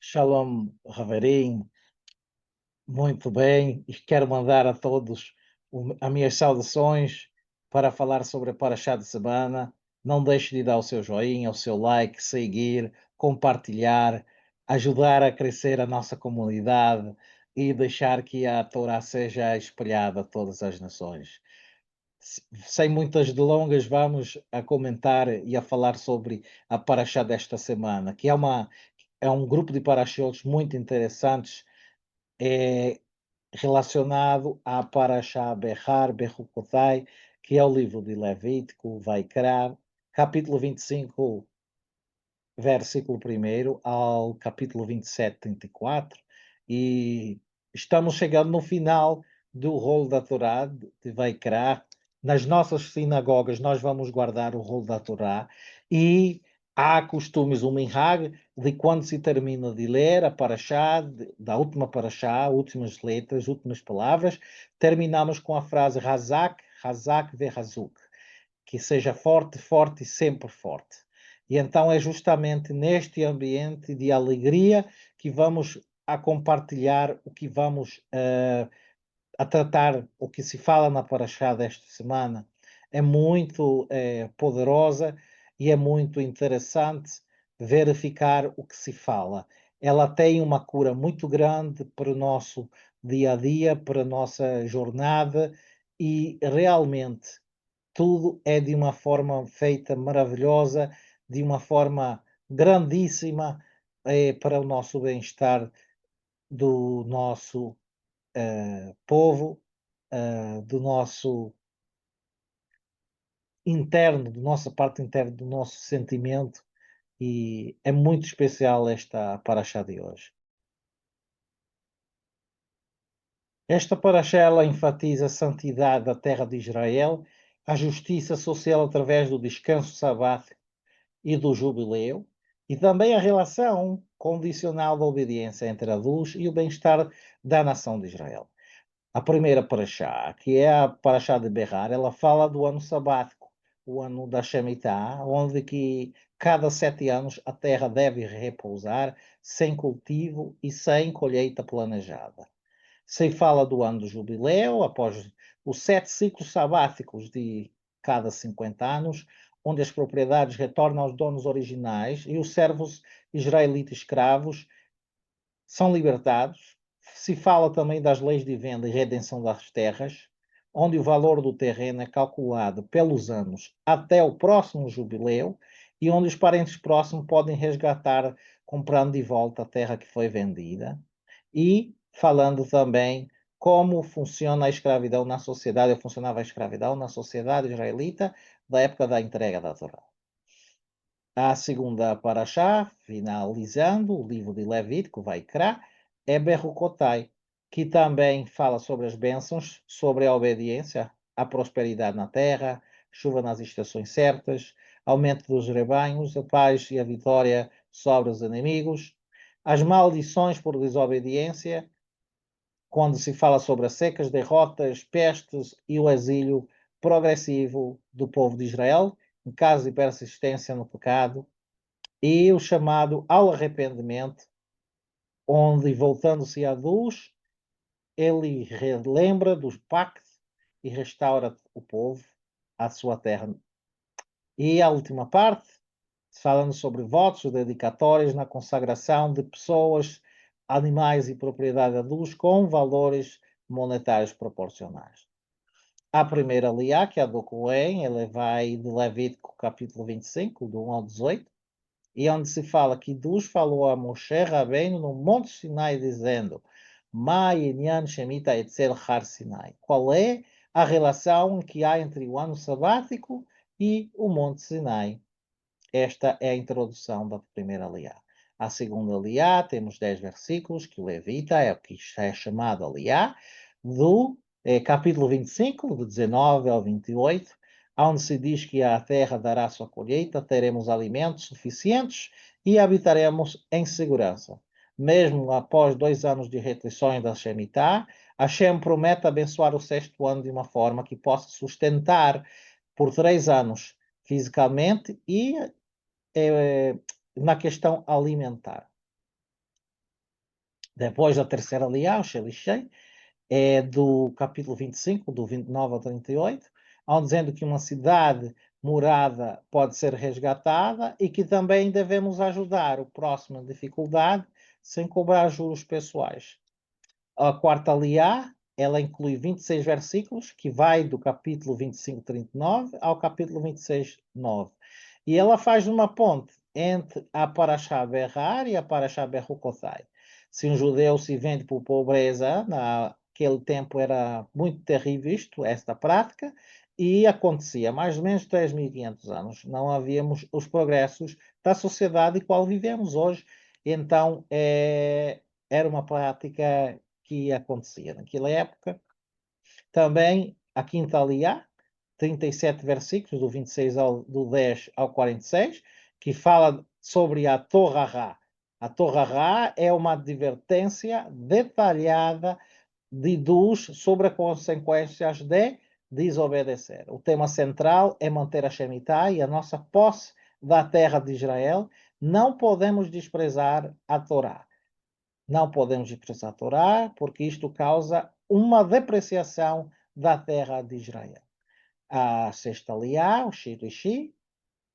Shalom, Raverim, muito bem, e quero mandar a todos as minhas saudações para falar sobre a Paraxá de semana. Não deixe de dar o seu joinha, o seu like, seguir, compartilhar, ajudar a crescer a nossa comunidade e deixar que a Torá seja espalhada a todas as nações. Sem muitas delongas, vamos a comentar e a falar sobre a Paraxá desta semana, que é um grupo de paraxós muito interessantes, é relacionado à Parashá Berrar, Berrucotai, que é o livro de Levítico, Vaikra, capítulo 25, versículo 1 ao capítulo 27, 34, e estamos chegando no final do rolo da Torá, de Vaikra. Nas nossas sinagogas nós vamos guardar o rolo da Torá e há costumes, um minhag, de quando se termina de ler a Parashá, da última Parashá, últimas letras, últimas palavras, terminamos com a frase Hazak, Hazak ve Hazuk, que seja forte, forte e sempre forte. E então é justamente neste ambiente de alegria que vamos a compartilhar o que vamos a tratar, o que se fala na Paraxá desta semana. É muito poderosa e é muito interessante verificar o que se fala. Ela tem uma cura muito grande para o nosso dia a dia, para a nossa jornada, e realmente tudo é de uma forma feita maravilhosa, de uma forma grandíssima, para o nosso bem-estar do nosso povo, do nosso interno, da nossa parte interna, do nosso sentimento, e é muito especial esta paraxá de hoje. Esta paraxá ela enfatiza a santidade da terra de Israel, a justiça social através do descanso sabático e do jubileu, e também a relação condicional da obediência entre a luz e o bem-estar da nação de Israel. A primeira paraxá, que é a paraxá de Berrar, ela fala do ano sabático, o ano da Shemitah, onde que cada 7 anos a terra deve repousar sem cultivo e sem colheita planejada. Se fala do ano do jubileu, após os 7 ciclos sabáticos de cada 50 anos, onde as propriedades retornam aos donos originais e os servos israelitas escravos são libertados. Se fala também das leis de venda e redenção das terras, onde o valor do terreno é calculado pelos anos até o próximo jubileu e onde os parentes próximos podem resgatar comprando de volta a terra que foi vendida. E falando também como funciona a escravidão na sociedade, ou funcionava a escravidão na sociedade israelita da época da entrega da Torá. A segunda paraxá, finalizando o livro de Levítico, Vaikra, é Berrucotai, que também fala sobre as bênçãos, sobre a obediência, a prosperidade na terra, chuva nas estações certas, aumento dos rebanhos, a paz e a vitória sobre os inimigos, as maldições por desobediência, quando se fala sobre as secas, derrotas, pestes e o exílio progressivo do povo de Israel, em caso de persistência no pecado, e o chamado ao arrependimento, onde, voltando-se à luz, ele relembra dos pactos e restaura o povo à sua terra. E a última parte, falando sobre votos dedicatórios na consagração de pessoas, animais e propriedade da luz com valores monetários proporcionais. A primeira liá, que é a do Cohen, ele vai de Levítico capítulo 25, do 1 ao 18, e onde se fala que Deus falou a Moshe Rabbeinu no Monte Sinai, dizendo: Ma Inyan Shemita Etzel Har Sinai. Qual é a relação que há entre o ano sabático e o Monte Sinai? Esta é a introdução da primeira liá. A segunda liá, temos 10 versículos, que o Levita é o que é chamado liá, do capítulo 25, do 19 ao 28, onde se diz que a terra dará sua colheita, teremos alimentos suficientes e habitaremos em segurança. Mesmo após 2 anos de restrições da Shemitah, Hashem promete abençoar o sexto ano de uma forma que possa sustentar por 3 anos fisicamente e na questão alimentar. Depois da terceira aliança, o Shelish, é do capítulo 25, do 29 ao 38, onde dizendo que uma cidade morada pode ser resgatada e que também devemos ajudar o próximo em dificuldade sem cobrar juros pessoais. A quarta aliá, ela inclui 26 versículos, que vai do capítulo 25, 39 ao capítulo 26, 9. E ela faz uma ponte entre a Parashá Berrar e a Parashá Berrucothai. Se um judeu se vende por pobreza, naquele tempo era muito terrível isto, esta prática, e acontecia mais ou menos 3.500 anos. Não havíamos os progressos da sociedade qual vivemos hoje. Então, era uma prática que acontecia naquela época. Também a quinta aliá, 37 versículos, do 26 do 10 ao 46, que fala sobre a Torah. A Torah é uma advertência detalhada de Deus sobre as consequências de desobedecer. O tema central é manter a Shemitah e a nossa posse da terra de Israel. Não podemos desprezar a Torá. Não podemos desprezar a Torá, porque isto causa uma depreciação da terra de Israel. A sexta aliá, o Shilishi,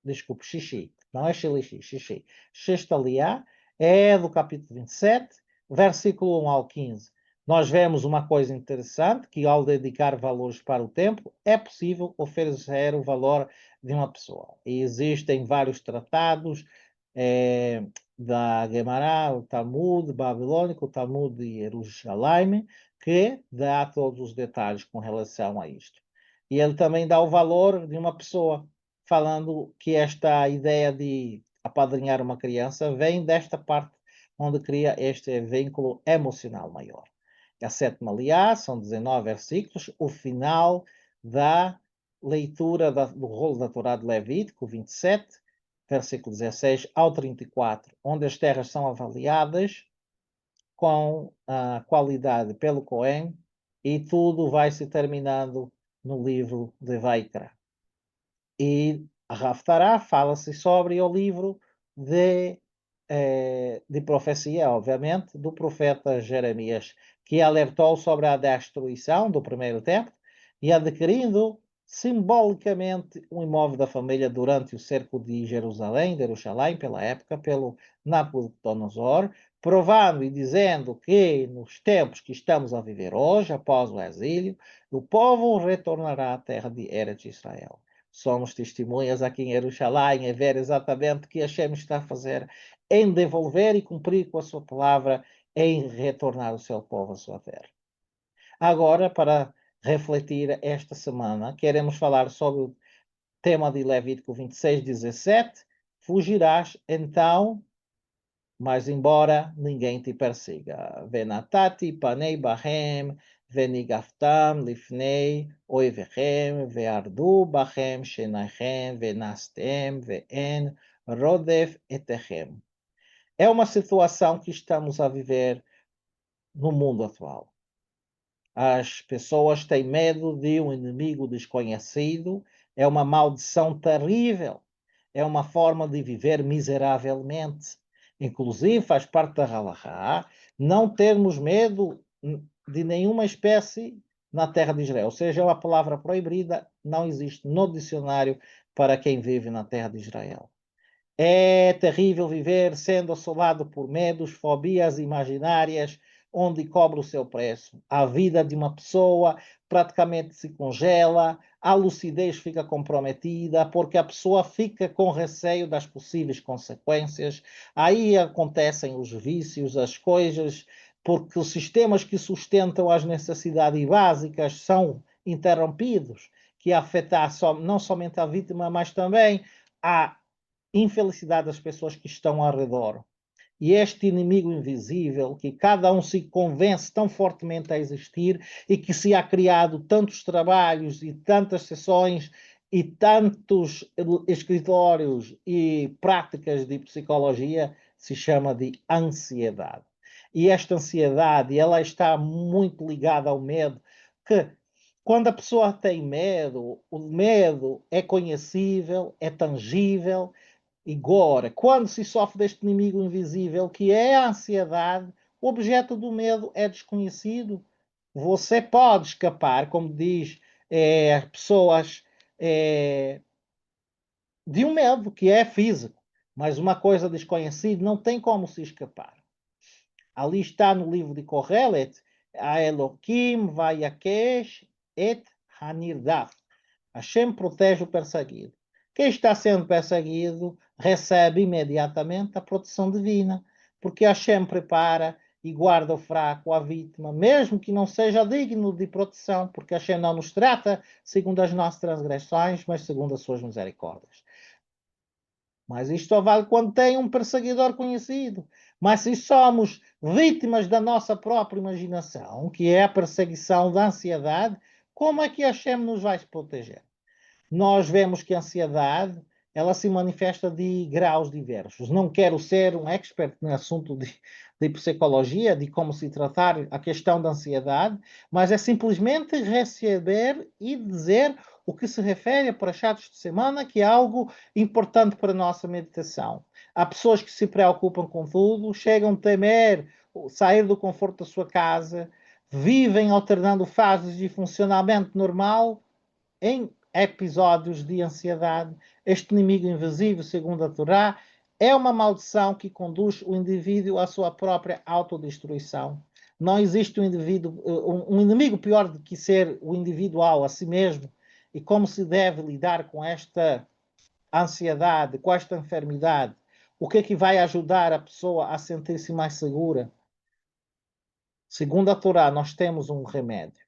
desculpe, Xixi, não é Xilishi, Xixi. Sexta aliá é do capítulo 27, versículo 1 ao 15. Nós vemos uma coisa interessante, que ao dedicar valores para o templo, é possível oferecer o valor de uma pessoa. E existem vários tratados da Gemara, o Talmud babilônico, o Talmud de Jerusalém, que dá todos os detalhes com relação a isto. E ele também dá o valor de uma pessoa, falando que esta ideia de apadrinhar uma criança vem desta parte onde cria este vínculo emocional maior. A sétima aliá, são 19 versículos, o final da leitura do rolo da Torá de Levítico, 27, versículo 16 ao 34, onde as terras são avaliadas com a qualidade pelo Cohen e tudo vai se terminando no livro de Vaikra. E a Haftarah fala-se sobre o livro de profecia, obviamente, do profeta Jeremias, que alertou sobre a destruição do primeiro templo e adquirindo simbolicamente um imóvel da família durante o cerco de Jerusalém, pela época, pelo Nabucodonosor, provando e dizendo que nos tempos que estamos a viver hoje, após o exílio, o povo retornará à terra de Eretz Israel. Somos testemunhas aqui em Jerusalém a ver exatamente o que Hashem está a fazer em devolver e cumprir com a sua palavra, em retornar o seu povo à sua terra. Agora, para refletir esta semana, queremos falar sobre o tema de Levítico 26, 17. Fugirás então, mas embora ninguém te persiga. Venatati, panei bahem, ונגפתם לפני אויביכם, וערדו בכם שניכם, ונסתם, ואין רודף אתכם. É uma situação que estamos a viver no mundo atual. As pessoas têm medo de um inimigo desconhecido, é uma maldição terrível, é uma forma de viver miseravelmente. Inclusive, faz parte da halakha não termos medo de nenhuma espécie na terra de Israel. Ou seja, a palavra proibida não existe no dicionário para quem vive na terra de Israel. É terrível viver sendo assolado por medos, fobias imaginárias, onde cobra o seu preço. A vida de uma pessoa praticamente se congela, a lucidez fica comprometida, porque a pessoa fica com receio das possíveis consequências. Aí acontecem os vícios, as coisas, porque os sistemas que sustentam as necessidades básicas são interrompidos, que afetam não somente a vítima, mas também a infelicidade das pessoas que estão ao redor. E este inimigo invisível, que cada um se convence tão fortemente a existir e que se há criado tantos trabalhos e tantas sessões e tantos escritórios e práticas de psicologia, se chama de ansiedade. E esta ansiedade, ela está muito ligada ao medo, que quando a pessoa tem medo, o medo é conhecível, é tangível. Agora, quando se sofre deste inimigo invisível, que é a ansiedade, O objeto do medo é desconhecido. Você pode escapar, como diz pessoas, de um medo que é físico, mas uma coisa desconhecida não tem como se escapar. Ali está no livro de Kohelet, a Elohim vayakesh et hanirdaf. Hashem protege o perseguido. Quem está sendo perseguido recebe imediatamente a proteção divina, porque Hashem prepara e guarda o fraco, a vítima, mesmo que não seja digno de proteção, porque Hashem não nos trata segundo as nossas transgressões, mas segundo as suas misericórdias. Mas isto só vale quando tem um perseguidor conhecido. Mas se somos vítimas da nossa própria imaginação, que é a perseguição da ansiedade, como é que Hashem nos vai proteger? Nós vemos que a ansiedade ela se manifesta de graus diversos. Não quero ser um expert no assunto de psicologia, de como se tratar a questão da ansiedade, mas é simplesmente receber e dizer o que se refere a parachatos de semana, que é algo importante para a nossa meditação. Há pessoas que se preocupam com tudo, chegam a temer sair do conforto da sua casa, vivem alternando fases de funcionamento normal em episódios de ansiedade. Este inimigo invisível, segundo a Torá, é uma maldição que conduz o indivíduo à sua própria autodestruição. Não existe um inimigo pior do que ser o individual a si mesmo. E como se deve lidar com esta ansiedade, com esta enfermidade? O que é que vai ajudar a pessoa a sentir-se mais segura? Segundo a Torá, nós temos um remédio.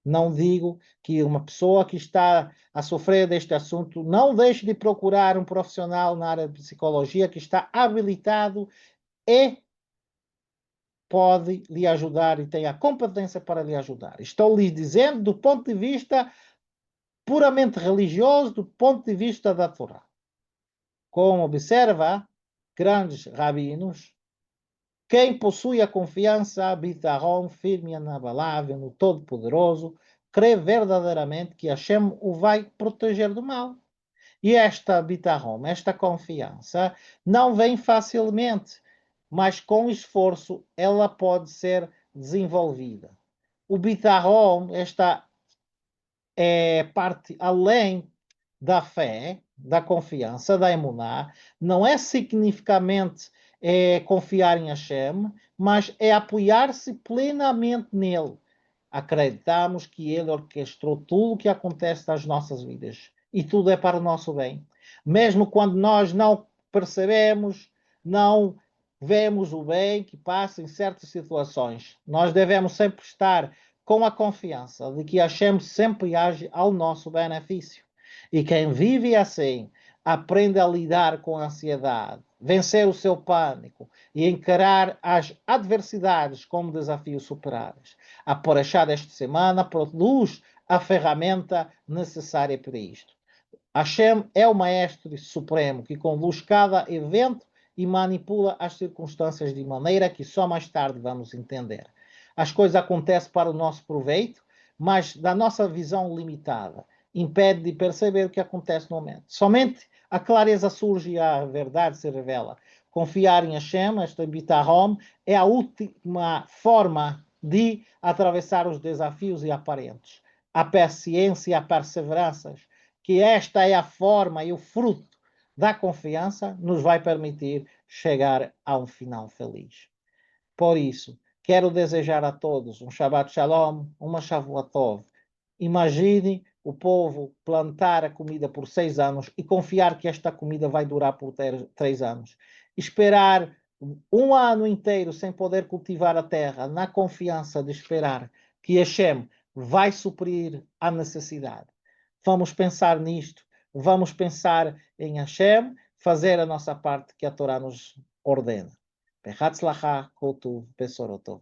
Não digo que uma pessoa que está a sofrer deste assunto não deixe de procurar um profissional na área de psicologia que está habilitado e pode lhe ajudar e tem a competência para lhe ajudar. Estou lhe dizendo do ponto de vista puramente religioso, do ponto de vista da Torá. Como observa grandes rabinos, quem possui a confiança, bitachon, firme e inabalável no Todo-Poderoso, crê verdadeiramente que Hashem o vai proteger do mal. E esta bitachon, esta confiança, não vem facilmente, mas com esforço ela pode ser desenvolvida. O bitachon, esta parte além da fé, da confiança, da emuná, não é significativamente confiar em Hashem, mas é apoiar-se plenamente nele. Acreditamos que ele orquestrou tudo o que acontece nas nossas vidas e tudo é para o nosso bem. Mesmo quando nós não percebemos, não vemos o bem que passa em certas situações, nós devemos sempre estar com a confiança de que Hashem sempre age ao nosso benefício. E quem vive assim, aprende a lidar com a ansiedade, vencer o seu pânico e encarar as adversidades como desafios superados. A Porachá desta semana produz a ferramenta necessária para isto. Hashem é o Maestro Supremo que conduz cada evento e manipula as circunstâncias de maneira que só mais tarde vamos entender. As coisas acontecem para o nosso proveito, mas da nossa visão limitada impede de perceber o que acontece no momento. Somente a clareza surge e a verdade se revela. Confiar em Hashem, esta bitachon, é a última forma de atravessar os desafios e aparentes. A paciência e a perseverança, que esta é a forma e o fruto da confiança, nos vai permitir chegar a um final feliz. Por isso, quero desejar a todos um Shabbat Shalom, uma Shavuot Tov. Imagine o povo plantar a comida por 6 anos e confiar que esta comida vai durar por 3 anos. Esperar um ano inteiro sem poder cultivar a terra, na confiança de esperar que Hashem vai suprir a necessidade. Vamos pensar nisto, vamos pensar em Hashem, fazer a nossa parte que a Torá nos ordena. Bechatzlacha, Kotuv, Besorotov.